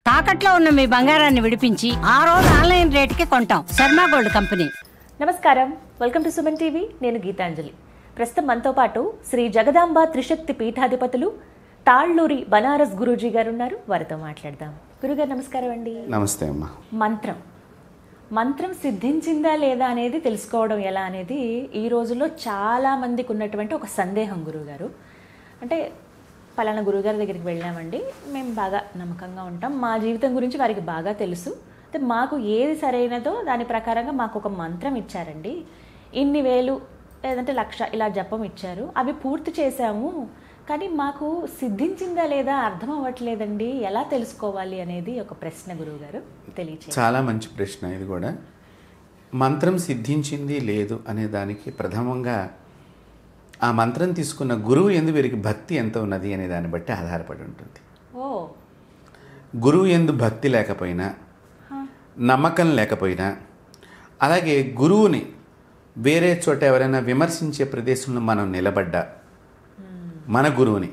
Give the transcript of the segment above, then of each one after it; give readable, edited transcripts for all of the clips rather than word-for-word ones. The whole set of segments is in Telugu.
తాకట్లో ఉన్న మీ బంగారాన్ని విడిపించి ఆ రోజు ఆన్లైన్ రేటుకి కొంటాం. Sharma gold company. నమస్కారం, వెల్కమ్ టు సుమన్ టీవీ. నేను గీతాంజలి. ప్రస్తుతం మనతో పాటు శ్రీ జగదాంబ త్రిశక్తి పీఠాధిపతులు తాళ్ళూరి బనారస్ గురూజీ గారు ఉన్నారు. వారితో మాట్లాడదాం. గురుగారు నమస్కారం అండి. నమస్తే అమ్మా. మంత్రం సిద్ధించిందా లేదా అనేది తెలుసుకోవడం ఎలా అనేది ఈ రోజుల్లో చాలా మందికి ఉన్నటువంటి ఒక సందేహం. గురువుగారు అంటే పలానా గురువుగారి దగ్గరికి వెళ్ళామండి, మేము బాగా నమ్మకంగా ఉంటాం, మా జీవితం గురించి వారికి బాగా తెలుసు, అంటే మాకు ఏది సరైనదో దాని ప్రకారంగా మాకు ఒక మంత్రం ఇచ్చారండి, ఇన్ని వేలు లేదంటే 1,00,000 ఇలా జపం ఇచ్చారు, అవి పూర్తి చేశాము, కానీ మాకు సిద్ధించిందా లేదా అర్థం అవ్వట్లేదండి, ఎలా తెలుసుకోవాలి అనేది ఒక ప్రశ్న. గురువుగారు తెలియచేయండి. చాలా మంచి ప్రశ్న ఇది కూడా. మంత్రం సిద్ధించింది లేదు అనే దానికి ప్రథమంగా ఆ మంత్రం తీసుకున్న గురువు ఎందు వీరికి భక్తి ఎంత ఉన్నది అనే దాన్ని బట్టి ఆధారపడి ఉంటుంది. గురువు ఎందు భక్తి లేకపోయినా, నమ్మకం లేకపోయినా, అలాగే గురువుని వేరే చోట ఎవరైనా విమర్శించే ప్రదేశంలో మనం నిలబడ్డా, మన గురువుని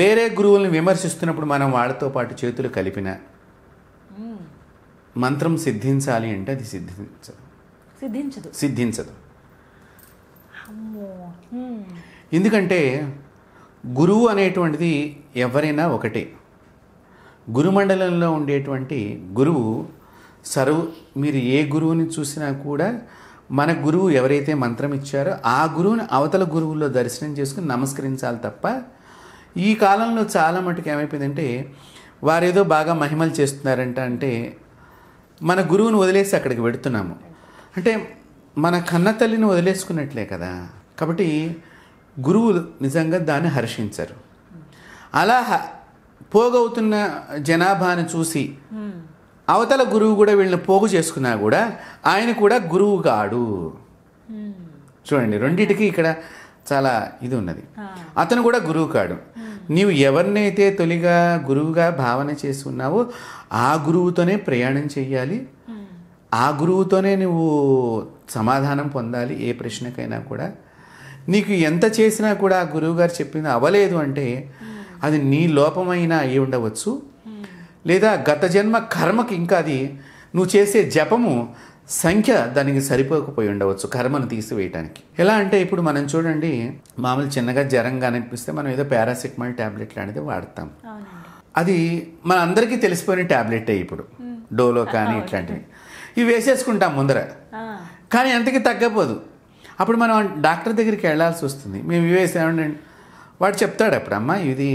వేరే గురువుల్ని విమర్శిస్తున్నప్పుడు మనం వాళ్ళతో పాటు చేతులు కలిపిన మంత్రం సిద్ధించాలి అంటే అది సిద్ధించదు. ఎందుకంటే గురువు అనేటువంటిది ఎవరైనా ఒకటే. గురుమండలంలో ఉండేటువంటి గురువు మీరు ఏ గురువుని చూసినా కూడా మన గురువు ఎవరైతే మంత్రం ఇచ్చారో ఆ గురువుని అవతల గురువుల్లో దర్శనం చేసుకుని నమస్కరించాలి తప్ప, ఈ కాలంలో చాలా మటుకు ఏమైపోయిందంటే వారేదో బాగా మహిమలు చేస్తున్నారంట అంటే మన గురువుని వదిలేసి అక్కడికి వెడుతున్నాము. అంటే మన కన్న తల్లిని వదిలేసుకున్నట్లే కదా. కాబట్టి గురువు నిజంగా దాన్ని హర్షించరు. అలా పోగవుతున్న జనాభాను చూసి అవతల గురువు కూడా వీళ్ళని పోగు చేసుకున్నా కూడా ఆయన కూడా గురువు కాడు. చూడండి, రెండింటికి ఇక్కడ చాలా ఇది ఉన్నది. అతను కూడా గురువు కాడు. నీవు ఎవరినైతే తొలిగా గురువుగా భావన చేసి ఉన్నావో ఆ గురువుతోనే ప్రయాణం చెయ్యాలి, ఆ గురువుతోనే నువ్వు సమాధానం పొందాలి. ఏ ప్రశ్నకైనా కూడా నీకు ఎంత చేసినా కూడా ఆ గురువుగారు చెప్పింది అవ్వలేదు అంటే అది నీ లోపమైనా అయి ఉండవచ్చు, లేదా గత జన్మ కర్మకి ఇంకా అది నువ్వు చేసే జపము సంఖ్య దానికి సరిపోకపోయి ఉండవచ్చు కర్మను తీసివేయటానికి. ఎలా అంటే ఇప్పుడు మనం చూడండి, మామూలు చిన్నగా జ్వరంగా అనిపిస్తే మనం ఏదో పారాసిటమాల్ ట్యాబ్లెట్ లాంటిది వాడతాం. అది మన అందరికీ తెలిసిపోయిన ట్యాబ్లెటే. ఇప్పుడు డోలో కానీ ఇట్లాంటివి ఇవి వేసేసుకుంటాం ముందర, కానీ అంతకి తగ్గపోదు. అప్పుడు మనం డాక్టర్ దగ్గరికి వెళ్ళాల్సి వస్తుంది. మేము ఇవి వేసామండి, వాడు చెప్తాడు అప్పుడు, అమ్మ ఇది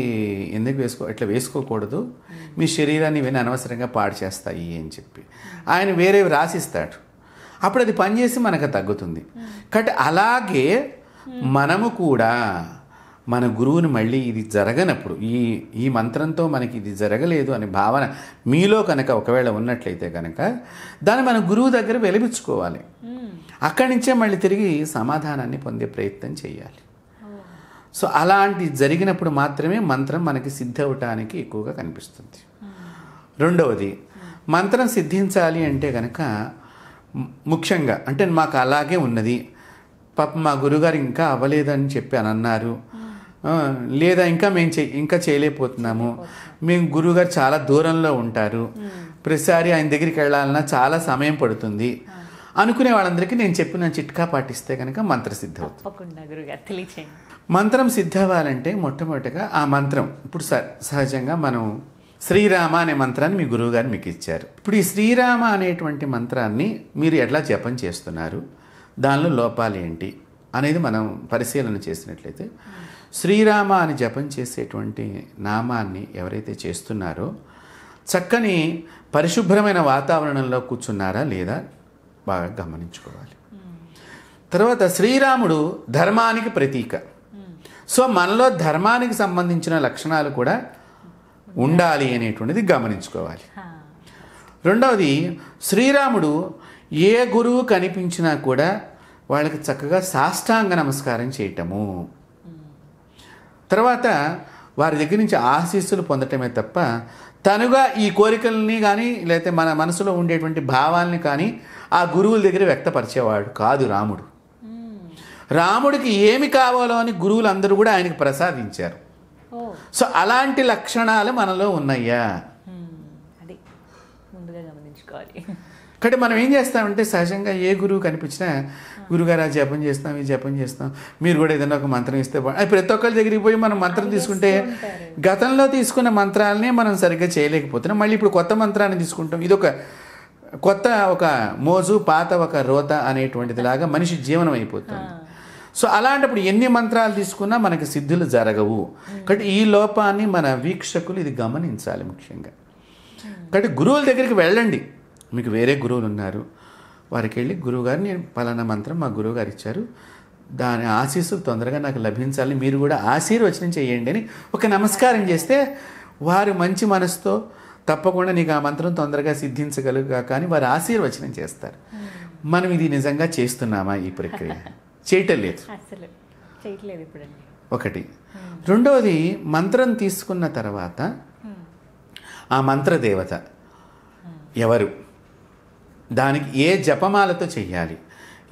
ఎందుకు ఇట్లా వేసుకోకూడదు, మీ శరీరాన్ని ఇవన్నీ అనవసరంగా పాడు చేస్తాయి అని చెప్పి ఆయన వేరేవి రాసిస్తాడు. అప్పుడు అది పనిచేసి మనకు తగ్గుతుంది. కాబట్టి అలాగే మనము కూడా మన గురువుని మళ్ళీ ఇది జరగనప్పుడు, ఈ మంత్రంతో మనకి ఇది జరగలేదు అనే భావన మీలో కనుక ఒకవేళ ఉన్నట్లయితే కనుక దాన్ని మన గురువు దగ్గర వెలిపించుకోవాలి. అక్కడి నుంచే మళ్ళీ తిరిగి సమాధానాన్ని పొందే ప్రయత్నం చేయాలి. సో అలాంటి జరిగినప్పుడు మాత్రమే మంత్రం మనకి సిద్ధవటానికి ఎక్కువగా కనిపిస్తుంది. రెండవది, మంత్రం సిద్ధించాలి అంటే కనుక ముఖ్యంగా అంటే మాకు అలాగే ఉన్నది, పాప మా గురుగారు ఇంకా అవ్వలేదని చెప్పి అని అన్నారు, లేదా ఇంకా చేయలేకపోతున్నాము, మేము గురువుగారు చాలా దూరంలో ఉంటారు, ప్రతిసారి ఆయన దగ్గరికి వెళ్ళాలన్నా చాలా సమయం పడుతుంది అనుకునే వాళ్ళందరికీ నేను చెప్పిన చిట్కా పాటిస్తే కనుక మంత్ర సిద్ధి అవుతుంది. మంత్రం సిద్ధవ్వాలంటే మొట్టమొదటిగా ఆ మంత్రం, ఇప్పుడు సహజంగా మనం శ్రీరామ అనే మంత్రాన్ని మీ గురువుగారు మీకు ఇచ్చారు. ఇప్పుడు ఈ శ్రీరామ అనేటువంటి మంత్రాన్ని మీరు ఎట్లా జపం చేస్తున్నారు, దానిలో లోపాలు ఏంటి అనేది మనం పరిశీలన చేసినట్లయితే, శ్రీరామ అని జపం చేసేటువంటి నామాన్ని ఎవరైతే చేస్తున్నారో చక్కని పరిశుభ్రమైన వాతావరణంలో కూర్చున్నారా లేదా బాగా గమనించుకోవాలి. తర్వాత శ్రీరాముడు ధర్మానికి ప్రతీక. సో మనలో ధర్మానికి సంబంధించిన లక్షణాలు కూడా ఉండాలి అనేటువంటిది గమనించుకోవాలి. రెండవది, శ్రీరాముడు ఏ గురువు కనిపించినా కూడా వాళ్ళకి చక్కగా సాష్టాంగ నమస్కారం చేయటము, తర్వాత వారి దగ్గర నుంచి ఆశీస్సులు పొందటమే తప్ప తనుగా ఈ కోరికల్ని కానీ లేకపోతే మన మనసులో ఉండేటువంటి భావాల్ని కానీ ఆ గురువుల దగ్గర వ్యక్తపరిచేవాడు కాదు రాముడు. రాముడికి ఏమి కావాలో అని గురువులందరూ కూడా ఆయనకు ప్రసాదించారు. సో అలాంటి లక్షణాలు మనలో ఉన్నాయా ముందుగా గమనించుకోవాలి. కాబట్టి మనం ఏం చేస్తామంటే సహజంగా ఏ గురువు కనిపించినా గురుగారు ఆ జపం చేస్తాం ఈ జపం చేస్తాం మీరు కూడా ఏదైనా ఒక మంత్రం ఇస్తే అది ప్రతి ఒక్కరి దగ్గరికి పోయి మనం మంత్రం తీసుకుంటే గతంలో తీసుకున్న మంత్రాలనే మనం సరిగ్గా చేయలేకపోతున్నాం. మళ్ళీ ఇప్పుడు కొత్త మంత్రాన్ని తీసుకుంటాం. ఇది ఒక కొత్త ఒక మోజు పాత ఒక రోత అనేటువంటిది లాగా మనిషి జీవనం అయిపోతుంది. సో అలాంటప్పుడు ఎన్ని మంత్రాలు తీసుకున్నా మనకి సిద్ధులు జరగవు. కాబట్టి ఈ లోపాన్ని మన వీక్షకులు ఇది గమనించాలి ముఖ్యంగా. కాబట్టి గురువుల దగ్గరికి వెళ్ళండి. మీకు వేరే గురువులు ఉన్నారు, వారికి వెళ్ళి గురువుగారు నేను పలానా మంత్రం మా గురువుగారు ఇచ్చారు, దాని ఆశీస్సులు తొందరగా నాకు లభించాలని మీరు కూడా ఆశీర్వచనం చేయండి అని ఒక నమస్కారం చేస్తే వారు మంచి మనసుతో తప్పకుండా నీకు ఆ మంత్రం తొందరగా సిద్ధించగలుగుగా కానీ వారు ఆశీర్వచనం చేస్తారు. మనం ఇది నిజంగా చేస్తున్నామా? ఈ ప్రక్రియ చేయటం లేదు, అసలు చేయట్లేదు ఇప్పుడండి. ఒకటి. రెండవది, మంత్రం తీసుకున్న తర్వాత ఆ మంత్రదేవత ఎవరు, దానికి ఏ జపమాలతో చెయ్యాలి,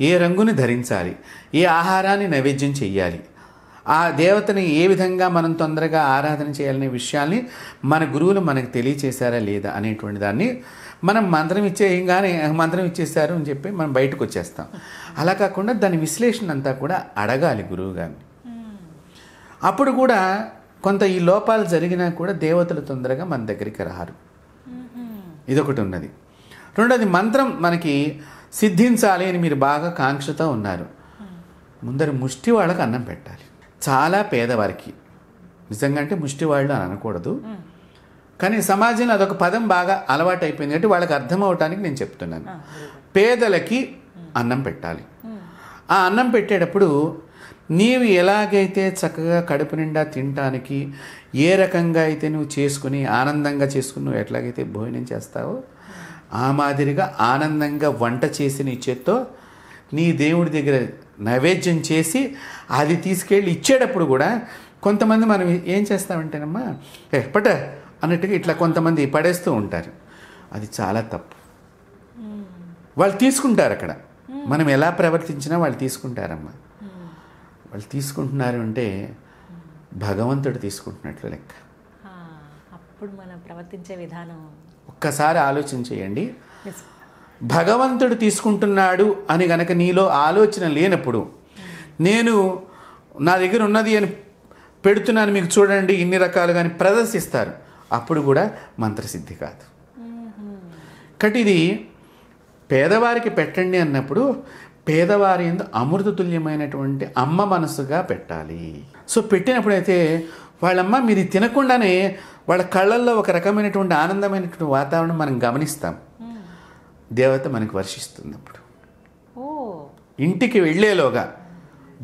ఏ రంగుని ధరించాలి, ఏ ఆహారాన్ని నైవేద్యం చెయ్యాలి, ఆ దేవతని ఏ విధంగా మనం తొందరగా ఆరాధన చేయాలనే విషయాల్ని మన గురువులు మనకు తెలియచేశారా లేదా అనేటువంటి దాన్ని మనం మంత్రం ఇచ్చేయంగానే మంత్రం ఇచ్చేశారు అని చెప్పి మనం బయటకు వచ్చేస్తాం. అలా కాకుండా దాని విశ్లేషణ అంతా కూడా అడగాలి గురువు గారిని. అప్పుడు కూడా కొంత ఈ లోపాలు జరిగినా కూడా దేవతలు తొందరగా మన దగ్గరికి రారు. ఇదొకటి ఉన్నది. రెండోది, మంత్రం మనకి సిద్ధించాలి అని మీరు బాగా కాంక్షతో ఉన్నారు, ముందర ముష్టి వాళ్ళకి అన్నం పెట్టాలి. చాలా పేదవారికి, నిజంగా అంటే ముష్టి వాళ్ళు అని అనకూడదు, కానీ సమాజంలో అదొక పదం బాగా అలవాటు అయిపోయింది అంటే వాళ్ళకి అర్థం అవటానికి నేను చెప్తున్నాను. పేదలకి అన్నం పెట్టాలి. ఆ అన్నం పెట్టేటప్పుడు నీవు ఎలాగైతే చక్కగా కడుపు నిండా తినటానికి ఏ రకంగా అయితే నువ్వు చేసుకుని ఆనందంగా చేసుకుని నువ్వు ఎట్లాగైతే భోజనం చేస్తావో ఆ మాదిరిగా ఆనందంగా వంట చేసి నీ చేత్తో నీ దేవుడి దగ్గర నైవేద్యం చేసి అది తీసుకెళ్ళి ఇచ్చేటప్పుడు కూడా కొంతమంది మనం ఏం చేస్తామంటేనమ్మా పట అన్నట్టుగా ఇట్లా కొంతమంది పడేస్తూ ఉంటారు. అది చాలా తప్పు. వాళ్ళు తీసుకుంటారు. అక్కడ మనం ఎలా ప్రవర్తించినా వాళ్ళు తీసుకుంటారమ్మా. వాళ్ళు తీసుకుంటున్నారు అంటే భగవంతుడు తీసుకుంటున్నట్లు లెక్క. అప్పుడు మనం ప్రవర్తించే విధానం ఒక్కసారి ఆలోచన చేయండి. భగవంతుడు తీసుకుంటున్నాడు అని గనక నీలో ఆలోచన లేనప్పుడు నేను నా దగ్గర ఉన్నది అని పెడుతున్నాను మీకు చూడండి ఇన్ని రకాలుగా అని ప్రదర్శిస్తారు, అప్పుడు కూడా మంత్రసిద్ధి కాదు. కాబట్టి ఇది పేదవారికి పెట్టండి అన్నప్పుడు పేదవారి యందు అమృతతుల్యమైనటువంటి అమ్మ మనసుగా పెట్టాలి. సో పెట్టినప్పుడైతే వాళ్ళమ్మ మీరు తినకుండానే వాళ్ళ కళ్ళల్లో ఒక రకమైనటువంటి ఆనందమైనటువంటి వాతావరణం మనం గమనిస్తాం. దేవత మనకు వర్షిస్తుంది. అప్పుడు ఇంటికి వెళ్ళేలోగా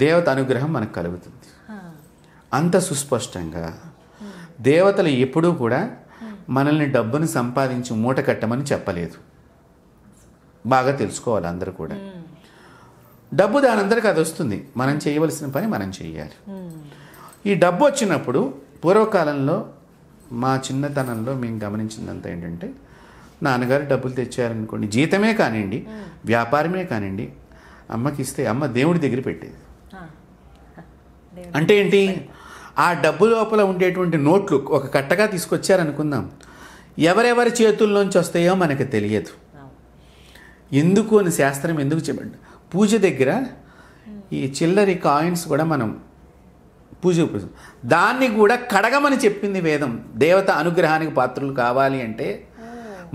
దేవత అనుగ్రహం మనకు కలుగుతుంది. అంత సుస్పష్టంగా దేవతలు ఎప్పుడూ కూడా మనల్ని డబ్బును సంపాదించి మూట కట్టమని చెప్పలేదు. బాగా తెలుసుకోవాలి అందరూ కూడా. డబ్బు దానందరికీ అది వస్తుంది, మనం చేయవలసిన పని మనం చేయాలి. ఈ డబ్బు వచ్చినప్పుడు పూర్వకాలంలో మా చిన్నతనంలో మేము గమనించిందంతా ఏంటంటే నాన్నగారు డబ్బులు తెచ్చారనుకోండి, జీతమే కానివ్వండి వ్యాపారమే కానివ్వండి, అమ్మకి ఇస్తే అమ్మ దేవుడి దగ్గర పెట్టేది. అంటే ఏంటి, ఆ డబ్బు లోపల ఉండేటువంటి నోట్లు ఒక కట్టగా తీసుకొచ్చారనుకుందాం, ఎవరెవరి చేతుల్లోంచి వస్తాయో మనకు తెలియదు. ఎందుకు అని శాస్త్రం ఎందుకు చెప్పండి, పూజ దగ్గర ఈ చిల్లరి కాయిన్స్ కూడా మనం పూజ దాన్ని కూడా కడగమని చెప్పింది వేదం. దేవత అనుగ్రహానికి పాత్రలు కావాలి అంటే,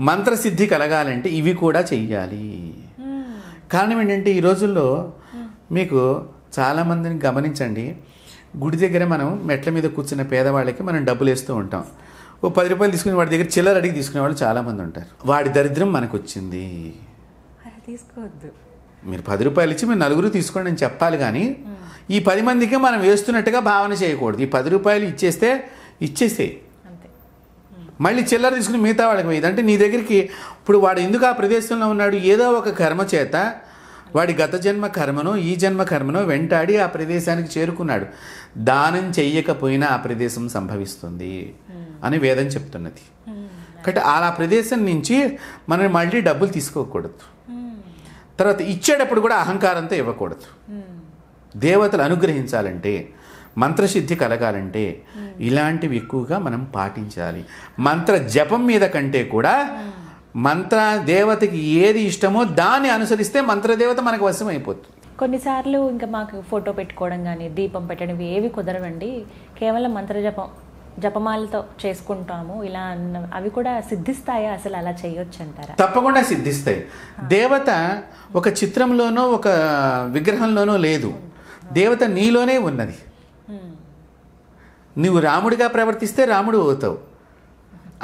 మంత్రసిద్ధి కలగాలంటే ఇవి కూడా చెయ్యాలి. కారణం ఏంటంటే ఈ రోజుల్లో మీకు చాలామందిని గమనించండి, గుడి దగ్గర మనం మెట్ల మీద కూర్చున్న పేదవాళ్ళకి మనం డబ్బులు వేస్తూ ఉంటాం. ఓ 10 రూపాయలు తీసుకుని వాడి దగ్గర చిల్లర అడిగి తీసుకునే వాళ్ళు చాలామంది ఉంటారు. వాడి దరిద్రం మనకు వచ్చింది. తీసుకోవద్దు. మీరు 10 రూపాయలు ఇచ్చి మీరు నలుగురు తీసుకోండి అని చెప్పాలి, కానీ ఈ 10 మందికి మనం వేస్తున్నట్టుగా భావన చేయకూడదు. ఈ 10 రూపాయలు ఇచ్చేసేయి, మళ్ళీ చిల్లర తీసుకుని మిగతా వాళ్ళకి వేయదు. అంటే నీ దగ్గరికి ఇప్పుడు వాడు ఎందుకు ఆ ప్రదేశంలో ఉన్నాడు, ఏదో ఒక కర్మ చేత వాడి గత జన్మ కర్మనో ఈ జన్మ కర్మనో వెంటాడి ఆ ప్రదేశానికి చేరుకున్నాడు. దానం చెయ్యకపోయినా ఆ ప్రదేశం సంభవిస్తుంది అని వేదం చెప్తున్నది. కాబట్టి ఆ ప్రదేశం నుంచి మనం మళ్ళీ డబ్బులు తీసుకోకూడదు. తర్వాత ఇచ్చేటప్పుడు కూడా అహంకారంతో ఇవ్వకూడదు. దేవతలు అనుగ్రహించాలంటే, మంత్రసిద్ధి కలగాలంటే ఇలాంటివి ఎక్కువగా మనం పాటించాలి. మంత్ర జపం మీద కంటే కూడా మంత్ర దేవతకి ఏది ఇష్టమో దాన్ని అనుసరిస్తే మంత్రదేవత మనకు వశం అయిపోతుంది. కొన్నిసార్లు ఇంకా మాకు ఫోటో పెట్టుకోవడం కానీ దీపం పెట్టడం ఏవి కుదరవండి, కేవలం జపమాలతో చేసుకుంటాము ఇలా అవి కూడా సిద్ధిస్తాయా? అసలు అలా చేయొచ్చు అంటారా? తప్పకుండా సిద్ధిస్తాయి. దేవత ఒక చిత్రంలోనో ఒక విగ్రహంలోనో లేదు, దేవత నీలోనే ఉన్నది. నువ్వు రాముడిగా ప్రవర్తిస్తే రాముడు అవుతావు,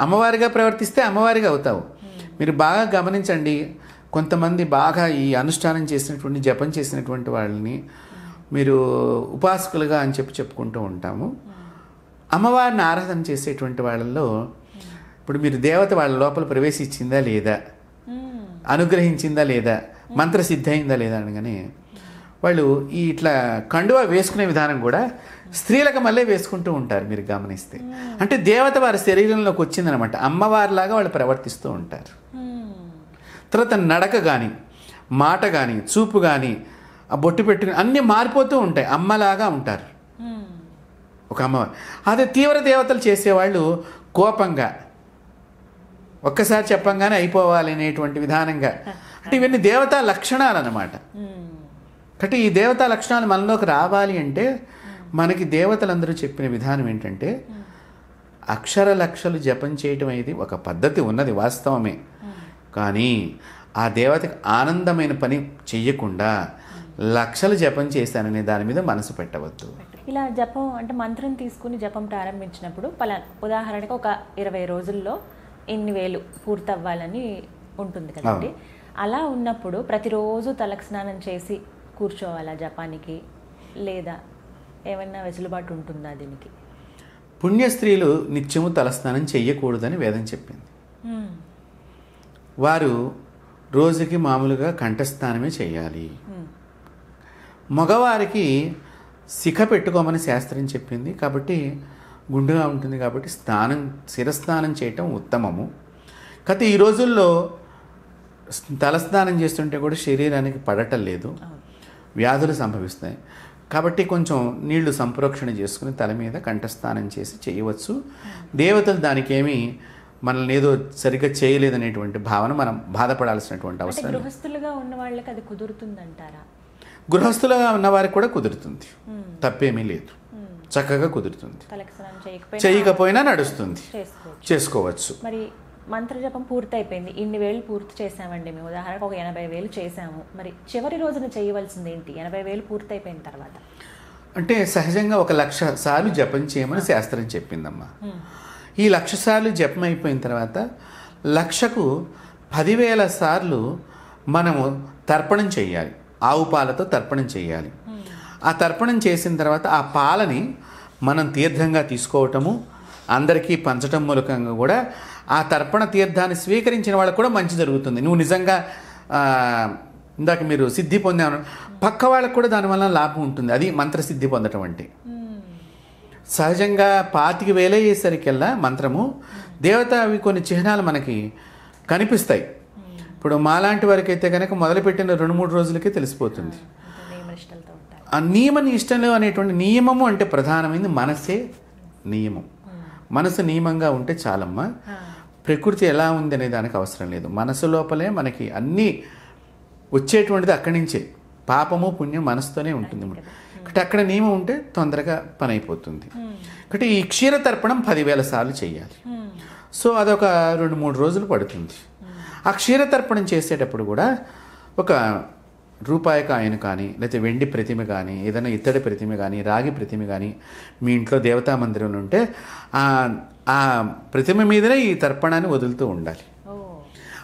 అమ్మవారిగా ప్రవర్తిస్తే అమ్మవారిగా అవుతావు. మీరు బాగా గమనించండి, కొంతమంది బాగా ఈ అనుష్ఠానం చేసినటువంటి జపం చేసినటువంటి వాళ్ళని మీరు ఉపాసకులుగా అని చెప్పుకుంటూ ఉంటాము. అమ్మవారిని ఆరాధన చేసేటువంటి వాళ్ళల్లో ఇప్పుడు మీరు దేవత వాళ్ళ లోపల ప్రవేశించిందా లేదా, అనుగ్రహించిందా లేదా, మంత్రసిద్ధి అయిందా లేదా అనగానే వాళ్ళు ఈ ఇట్లా కండువా వేసుకునే విధానం కూడా స్త్రీలకు మళ్ళీ వేసుకుంటూ ఉంటారు. మీరు గమనిస్తే అంటే దేవత వారి శరీరంలోకి వచ్చిందనమాట, అమ్మవారిలాగా వాళ్ళు ప్రవర్తిస్తూ ఉంటారు. తర్వాత నడక కానీ, మాట కానీ, చూపు కానీ, ఆ బొట్టు పెట్టుకుని అన్నీ మారిపోతూ ఉంటాయి, అమ్మలాగా ఉంటారు ఒక అమ్మవారు. అదే తీవ్ర దేవతలు చేసేవాళ్ళు కోపంగా ఒక్కసారి చెప్పంగానే అయిపోవాలి అనేటువంటి విధానంగా, అంటే ఇవన్నీ దేవతా లక్షణాలు అన్నమాట. కాబట్టి ఈ దేవతా లక్షణాలు మనలోకి రావాలి అంటే మనకి దేవతలందరూ చెప్పిన విధానం ఏంటంటే అక్షర లక్షలు జపం చేయటం అనేది ఒక పద్ధతి ఉన్నది, వాస్తవమే. కానీ ఆ దేవతకి ఆనందమైన పని చెయ్యకుండా లక్షలు జపం చేశాననే దాని మీద మనసు పెట్టవద్దు. ఇలా జపం అంటే మంత్రం తీసుకుని జపం ప్రారంభించినప్పుడు ఉదాహరణకి ఒక 20 రోజుల్లో ఇన్ని వేలు పూర్తవ్వాలని ఉంటుంది కదండి. అలా ఉన్నప్పుడు ప్రతిరోజు తలకు స్నానం చేసి కూర్చోవాలా జపానికి, లేదా ఏమైనా వెసులుబాటు ఉంటుందా దీనికి? పుణ్యస్త్రీలు నిత్యము తలస్నానం చెయ్యకూడదని వేదం చెప్పింది. వారు రోజుకి మామూలుగా కంఠస్నానమే చేయాలి. మగవారికి శిఖ పెట్టుకోమని శాస్త్రం చెప్పింది. కాబట్టి గుండుగా ఉంటుంది కాబట్టి శిరస్నానం చేయటం ఉత్తమము. కాకపోతే ఈ రోజుల్లో తలస్నానం చేస్తుంటే కూడా శరీరానికి పడటం లేదు, వ్యాధులు సంభవిస్తాయి. కాబట్టి కొంచెం నీళ్లు సంప్రోక్షణ చేసుకుని తల మీద కంఠస్నానం చేసి చేయవచ్చు. దేవతలు దానికి ఏమీ మనల్ని ఏదో సరిగ్గా చేయలేదనేటువంటి భావన మనం బాధపడాల్సినటువంటి అవసరం. గృహస్థులుగా ఉన్న వాళ్ళకి అది కుదురుతుందంటారా? గృహస్థులుగా ఉన్నవారికి కూడా కుదురుతుంది, తప్పేమీ లేదు, చక్కగా కుదురుతుంది. చేయకపోయినా నడుస్తుంది, చేసుకోవచ్చు. మరి మంత్రజపం పూర్తి అయిపోయింది, ఇన్ని వేలు పూర్తి చేసామండి మేము, ఉదాహరణకు ఒక 80 వేలు చేసాము. మరి చివరి రోజున చేయవలసింది ఏంటి 80 వేలు పూర్తి అయిపోయిన తర్వాత? అంటే సహజంగా 1,00,000 సార్లు జపం చేయమని శాస్త్రం చెప్పిందమ్మా. ఈ 1,00,000 సార్లు జపం అయిపోయిన తర్వాత 1,00,000కు 10,000 సార్లు మనము తర్పణం చేయాలి, ఆవు పాలతో తర్పణం చేయాలి. ఆ తర్పణం చేసిన తర్వాత ఆ పాలని మనం తీర్థంగా తీసుకోవటము, అందరికీ పంచటం మూలకంగా కూడా ఆ తర్పణ తీర్థాన్ని స్వీకరించిన వాళ్ళకు కూడా మంచి జరుగుతుంది. నువ్వు నిజంగా ఇందాక మీరు సిద్ధి పొందాను, పక్క వాళ్ళకు కూడా దానివల్ల లాభం ఉంటుంది. అది మంత్రసిద్ధి పొందటం అంటే. సహజంగా 25,000 అయ్యేసరికల్లా మంత్రము దేవత అవి కొన్ని చిహ్నాలు మనకి కనిపిస్తాయి. ఇప్పుడు మాలాంటి వారికి అయితే కనుక మొదలుపెట్టిన 2-3 రోజులకే తెలిసిపోతుంది. ఆ నియమ నిష్టలు అనేటువంటి నియమము అంటే ప్రధానమైనది మనసే నియమం. మనసు నియమంగా ఉంటే చాలమ్మా. ప్రకృతి ఎలా ఉంది అనే దానికి అవసరం లేదు. మనసు లోపలే మనకి అన్నీ వచ్చేటువంటిది అక్కడి నుంచే. పాపము పుణ్యం మనసుతోనే ఉంటుంది. కాబట్టి అక్కడ నియమం ఉంటే తొందరగా పని అయిపోతుంది. కాబట్టి ఈ క్షీరతర్పణం 10,000 సార్లు చేయాలి. సో అదొక 2-3 రోజులు పడుతుంది. ఆ క్షీరతర్పణం చేసేటప్పుడు కూడా ఒక రూపాయి కాయను కానీ, లేకపోతే వెండి ప్రతిమ కానీ, ఏదైనా ఇత్తడి ప్రతిమ కానీ, రాగి ప్రతిమ కానీ మీ ఇంట్లో దేవతా మందిరంలో ఉంటే ఆ ప్రతిమ మీదనే ఈ తర్పణాన్ని వదులుతూ ఉండాలి.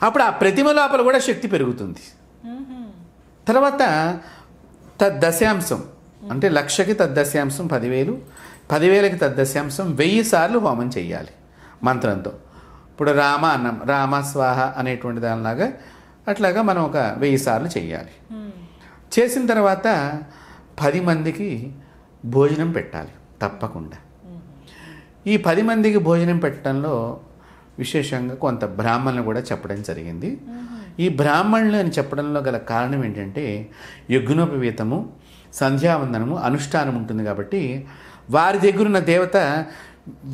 అప్పుడు ఆ ప్రతిమ లోపల కూడా శక్తి పెరుగుతుంది. తర్వాత తద్దశాంశం అంటే 1,00,000కి తద్దశాంశం 10,000, 10,000కి తద్దశాంశం 1000 సార్లు హోమం చెయ్యాలి మంత్రంతో. ఇప్పుడు రామ అన్నం, రామ స్వాహ అనేటువంటి దానిలాగా అట్లాగా మనం ఒక 1000 సార్లు చెయ్యాలి. చేసిన తర్వాత 10 మందికి భోజనం పెట్టాలి తప్పకుండా. ఈ 10 మందికి భోజనం పెట్టడంలో విశేషంగా కొంత బ్రాహ్మణులు కూడా చెప్పడం జరిగింది. ఈ బ్రాహ్మణులు అని చెప్పడంలో గల కారణం ఏంటంటే యజ్ఞోపవీతము, సంధ్యావందనము, అనుష్ఠానం ఉంటుంది. కాబట్టి వారి దగ్గరున్న దేవత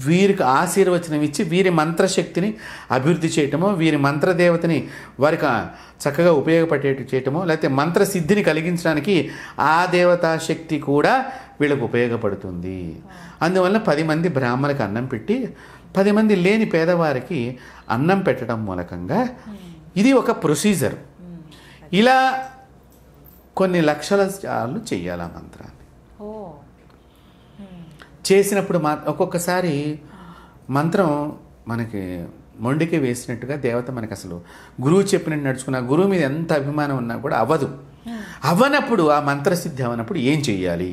వీరికి ఆశీర్వచనం ఇచ్చి వీరి మంత్రశక్తిని అభివృద్ధి చేయటమో, వీరి మంత్రదేవతని వారికి చక్కగా ఉపయోగపడేట్టు చేయటమో, లేకపోతే మంత్రసిద్ధిని కలిగించడానికి ఆ దేవతా శక్తి కూడా వీళ్ళకు ఉపయోగపడుతుంది. అందువల్ల 10 మంది బ్రాహ్మణులకు అన్నం పెట్టి 10 మంది లేని పేదవారికి అన్నం పెట్టడం మూలకంగా ఇది ఒక ప్రొసీజర్. ఇలా కొన్ని లక్షల సార్లు చెయ్యాలి ఆ మంత్రాన్ని. చేసినప్పుడు ఒక్కొక్కసారి మంత్రం మనకి మొండికి వేసినట్టుగా దేవత మనకి అసలు గురువు చెప్పినట్టు నడుచుకున్న గురువు మీద ఎంత అభిమానం ఉన్నా కూడా అవ్వదు. అవ్వనప్పుడు ఆ మంత్రసిద్ధి అవ్వనప్పుడు ఏం చెయ్యాలి?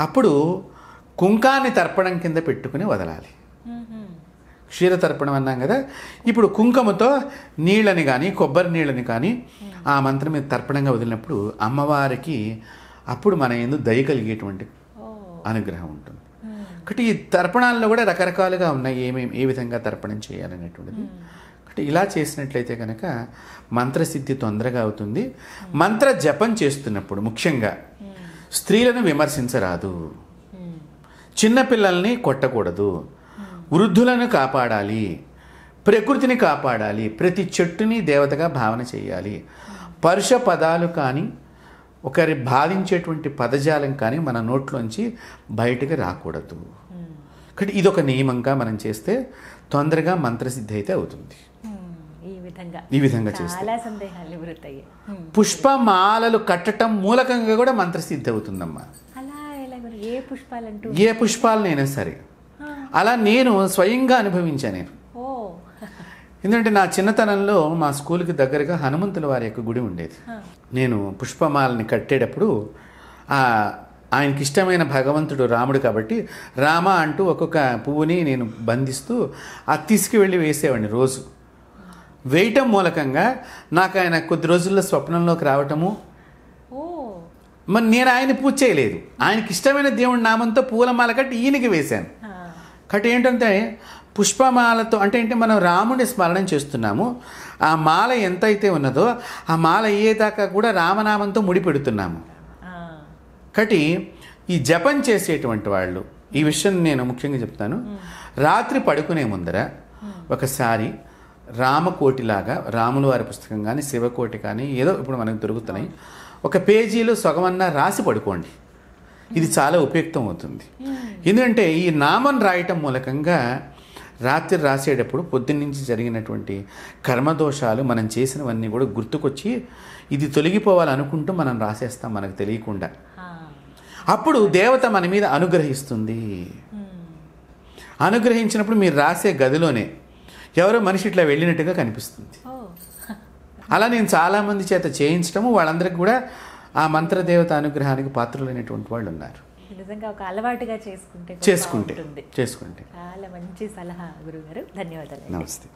అప్పుడు కుంకాన్ని తర్పణం కింద పెట్టుకుని వదలాలి. క్షీర తర్పణం అన్నాం కదా, ఇప్పుడు కుంకుమతో నీళ్ళని కానీ కొబ్బరి నీళ్ళని కానీ ఆ మంత్రం మీద తర్పణంగా వదిలినప్పుడు అమ్మవారికి అప్పుడు మన యందు దయ కలిగేటువంటి అనుగ్రహం ఉంటుంది. కాబట్టి ఈ తర్పణాల్లో కూడా రకరకాలుగా ఉన్నాయి, ఏ విధంగా తర్పణం చేయాలనేటువంటిది. కాబట్టి ఇలా చేసినట్లయితే కనుక మంత్రసిద్ధి తొందరగా అవుతుంది. మంత్ర జపం చేస్తున్నప్పుడు ముఖ్యంగా స్త్రీలను విమర్శించరాదు, చిన్నపిల్లల్ని కొట్టకూడదు, వృద్ధులను కాపాడాలి, ప్రకృతిని కాపాడాలి, ప్రతి చెట్టుని దేవతగా భావన చేయాలి. పరుష పదాలు కానీ ఒకరి బాధించేటువంటి పదజాలం కానీ మన నోట్లోంచి బయటకు రాకూడదు. కాబట్టి ఇదొక నియమంగా మనం చేస్తే తొందరగా మంత్రసిద్ధి అయితే అవుతుంది. ఈ విధంగా చేస్తే చాలా సందేహాలు నివృత్తయ్యాయి. పుష్పమాలలు కట్టడం మూలకంగా కూడా మంత్రసిద్ధి అవుతుందమ్మా. ఏ పుష్పాలంటూ? ఏ పుష్పాలనైనా సరే. అలా నేను స్వయంగా అనుభవించాను. నేను ఎందుకంటే నా చిన్నతనంలో మా స్కూల్కి దగ్గరగా హనుమంతుల వారి యొక్క గుడి ఉండేది. నేను పుష్పమాలని కట్టేటప్పుడు ఆయనకి ఇష్టమైన భగవంతుడు రాముడు కాబట్టి రామ అంటూ ఒక్కొక్క పువ్వుని నేను బంధిస్తూ అది తీసుకువెళ్ళి వేసేవాడిని. రోజు వేయటం మూలకంగా నాకు ఆయన కొద్ది రోజుల్లో స్వప్నంలోకి రావటము. మరి నేను ఆయన పూజ చేయలేదు, ఆయనకి ఇష్టమైన దేవుడి నామంతో పూలమాల కట్టి ఈయనకి వేశాను. కట్టి ఏంటంటే పుష్పమాలతో అంటే ఏంటి, మనం రాముడిని స్మరణం చేస్తున్నాము. ఆ మాల ఎంతైతే ఉన్నదో ఆ మాల అయ్యేదాకా కూడా రామనామంతో ముడిపెడుతున్నాము. కాబట్టి ఈ జపం చేసేటువంటి వాళ్ళు ఈ విషయం నేను ముఖ్యంగా చెప్తాను. రాత్రి పడుకునే ముందర ఒకసారి రామకోటిలాగా రాముల వారి పుస్తకం కానీ శివకోటి కానీ ఏదో ఇప్పుడు మనకు దొరుకుతున్నాయి, ఒక పేజీలో సగమన్నా రాసి పడుకోండి. ఇది చాలా ఉపయుక్తం అవుతుంది. ఎందుకంటే ఈ నామం రాయటం మూలకంగా రాత్రి రాసేటప్పుడు పొద్దున్నుంచి జరిగినటువంటి కర్మదోషాలు మనం చేసినవన్నీ కూడా గుర్తుకొచ్చి ఇది తొలగిపోవాలనుకుంటూ మనం రాసేస్తాం మనకు తెలియకుండా. అప్పుడు దేవత మన మీద అనుగ్రహిస్తుంది. అనుగ్రహించినప్పుడు మీరు రాసే గదిలోనే ఎవరో మనిషి ఇట్లా వెళ్ళినట్టుగా కనిపిస్తుంది. అలా నేను చాలామంది చేత చేయించడము, వాళ్ళందరికీ కూడా ఆ మంత్రదేవత అనుగ్రహానికి పాత్రులైనటువంటి వాళ్ళు ఉన్నారు. నిజంగా ఒక అలవాటుగా చేసుకుంటే చేసుకుంటే చాలా మంచి సలహా గురుగారు. ధన్యవాదాలు. నమస్తే.